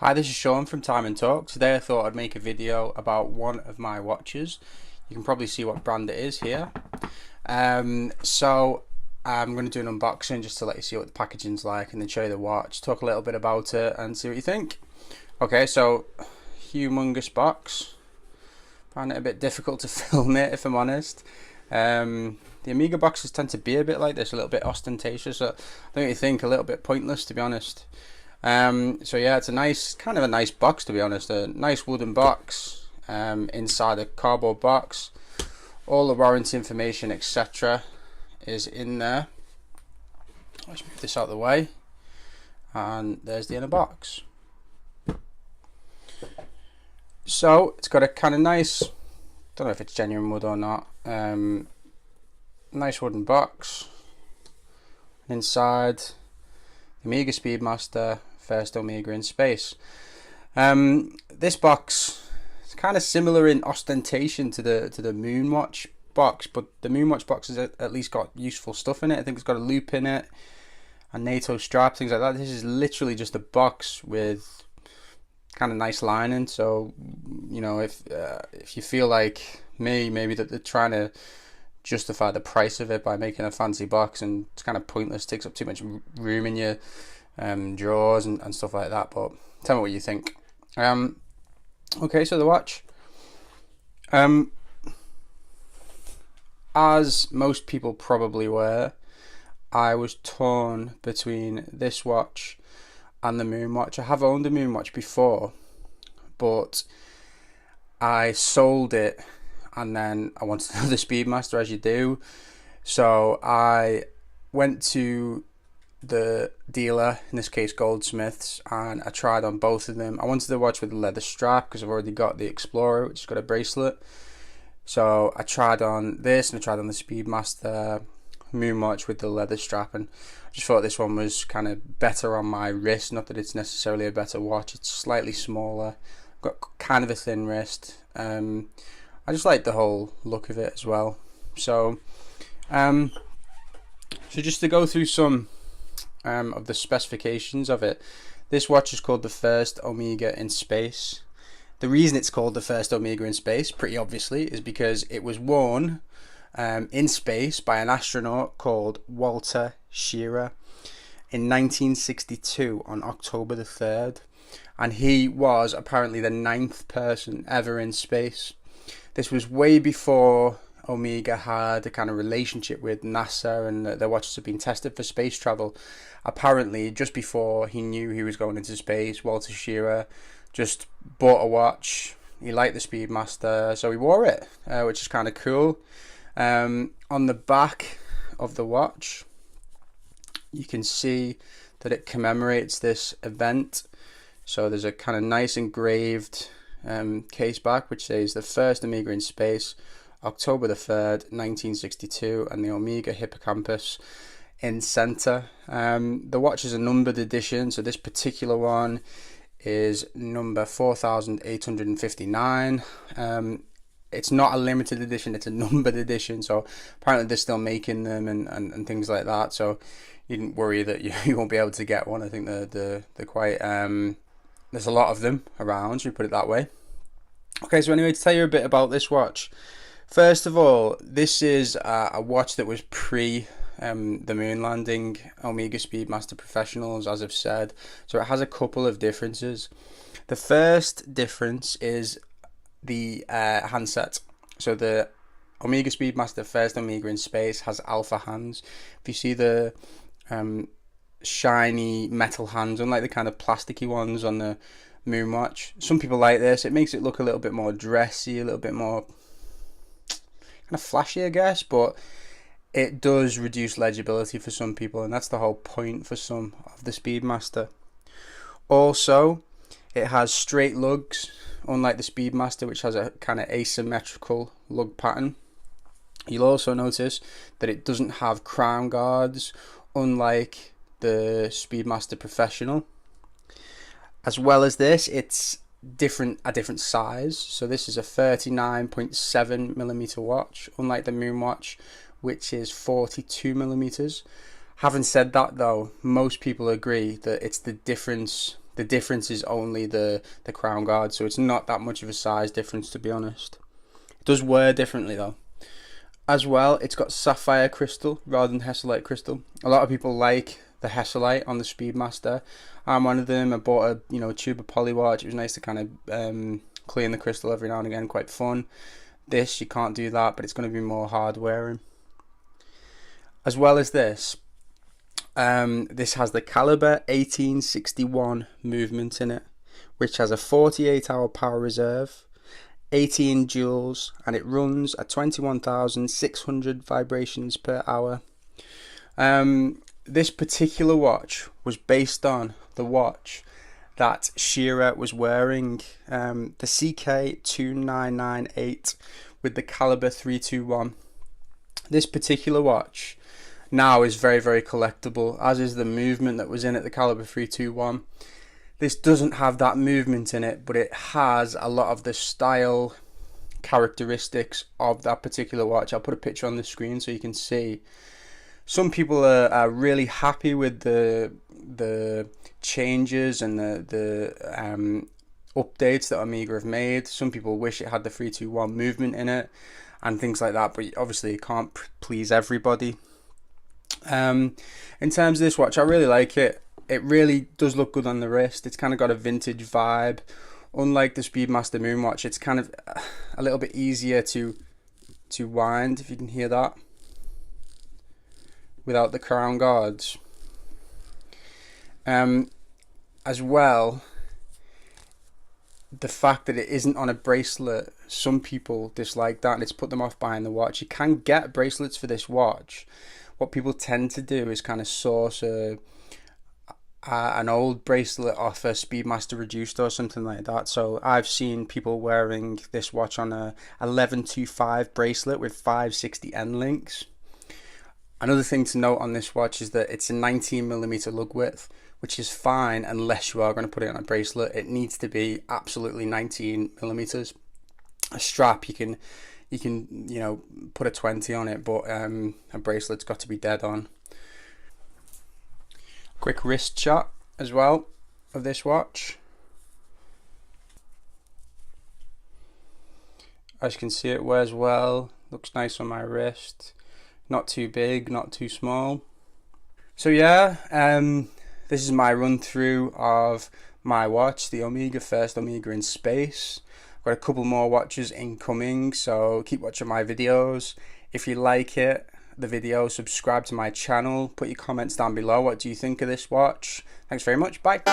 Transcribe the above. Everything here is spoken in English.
Hi, this is Sean from Time and Talk. Today I thought I'd make a video about one of my watches. You can probably see what brand it is here. So I'm going to do an unboxing just to let you see what the packaging's like and then show you the watch, talk a little bit about it and see what you think. Okay, so humongous box. Found it a bit difficult to film it, if I'm honest. The Omega boxes tend to be a bit like this, a little bit ostentatious. Don't you think? A little bit pointless, to be honest. So yeah, it's a nice, kind of a nice box, to be honest. A nice wooden box, inside a cardboard box. All the warranty information, etc., is in there. Let's move this out of the way, and there's the inner box. So it's got a kind of nice, don't know if it's genuine wood or not. Nice wooden box. Inside, Omega Speedmaster, first Omega in space. This box is kind of similar in ostentation to the Moonwatch box, but the Moonwatch box has at least got useful stuff in it. I think it's got a loop in it, a NATO strap, things like that. This is literally just a box with kind of nice lining. So you know, if you feel like me, maybe that they're trying to justify the price of it by making a fancy box, and it's kind of pointless, takes up too much room in your drawers and stuff like that. But tell me what you think. Okay, so the watch, as most people probably were, I was torn between this watch and the Moonwatch. I have owned a Moonwatch before, but I sold it and then I wanted another Speedmaster, as you do. So I went to the dealer, in this case Goldsmiths, and I tried on both of them. I wanted the watch with a leather strap because I've already got the Explorer, which has got a bracelet. So I tried on this and I tried on the Speedmaster Moonwatch with the leather strap, and I just thought this one was kind of better on my wrist. Not that it's necessarily a better watch, it's slightly smaller, got kind of a thin wrist. I just like the whole look of it as well. So just to go through some of the specifications of it. This watch is called the first Omega in space. The reason it's called the first Omega in space, pretty obviously, is because it was worn in space by an astronaut called Walter Schirra in 1962 on October the 3rd, and he was apparently the 9th person ever in space. This was way before Omega had a kind of relationship with NASA, and their watches have been tested for space travel. Apparently, just before he knew he was going into space, Walter Schirra just bought a watch. He liked the Speedmaster, so he wore it, which is kind of cool. On the back of the watch, you can see that it commemorates this event. So there's a kind of nice engraved case back which says the first Omega in space, October the 3rd, 1962, and the Omega Hippocampus in center. The watch is a numbered edition, so this particular one is number 4859. It's not a limited edition, it's a numbered edition, so apparently they're still making them and things like that, so you didn't worry that you won't be able to get one. I think they're quite there's a lot of them around, should we put it that way. Okay, so anyway, to tell you a bit about this watch, first of all, this is a watch that was pre the moon landing Omega Speedmaster Professionals, as I've said, so it has a couple of differences. The first difference is the handset. So the Omega Speedmaster first Omega in space has alpha hands. If you see the shiny metal hands, unlike the kind of plasticky ones on the Moonwatch, some people like this. It makes it look a little bit more dressy, a little bit more kind of flashy, I guess, but it does reduce legibility for some people, and that's the whole point for some of the Speedmaster. Also, it has straight lugs, unlike the Speedmaster, which has a kind of asymmetrical lug pattern. You'll also notice that it doesn't have crown guards, unlike the Speedmaster Professional. As well as this, it's a different size. So this is a 39.7mm watch, unlike the Moonwatch, which is 42mm. Having said that, though, most people agree that it's the difference The difference is only the crown guard, so it's not that much of a size difference, to be honest. It does wear differently though. As well, it's got sapphire crystal rather than Hesalite crystal. A lot of people like the Hesalite on the Speedmaster. I'm one of them. I bought a tube of poly watch. It was nice to kind of clean the crystal every now and again, quite fun. This, you can't do that, but it's going to be more hard wearing. As well as this, this has the caliber 1861 movement in it, which has a 48-hour power reserve, 18 joules, and it runs at 21,600 vibrations per hour. This particular watch was based on the watch that Shearer was wearing, the CK2998 with the caliber 321. This particular watch now is very, very collectible, as is the movement that was in it, the caliber 321. This doesn't have that movement in it, but it has a lot of the style characteristics of that particular watch. I'll put a picture on the screen so you can see. Some people are really happy with the changes and the updates that Omega have made. Some people wish it had the 321 movement in it and things like that, but obviously it can't please everybody. In terms of this watch, I really like it. It really does look good on the wrist. It's kind of got a vintage vibe. Unlike the Speedmaster Moonwatch, it's kind of a little bit easier to wind, if you can hear that, without the crown guards. As well, the fact that it isn't on a bracelet, some people dislike that and it's put them off buying the watch. You can get bracelets for this watch. What people tend to do is kind of source an old bracelet off a Speedmaster Reduced or something like that. So I've seen people wearing this watch on a 1125 bracelet with 560 end links. Another thing to note on this watch is that it's a 19mm lug width, which is fine unless you are going to put it on a bracelet. It needs to be absolutely 19mm. A strap, you can put a 20 on it, but a bracelet's got to be dead on. Quick wrist shot as well of this watch. As you can see, it wears well, looks nice on my wrist. Not too big, not too small. So yeah, this is my run through of my watch, the Omega, first Omega in space. I've got a couple more watches incoming, so keep watching my videos. If you like the video, subscribe to my channel, put your comments down below. What do you think of this watch? Thanks very much, bye.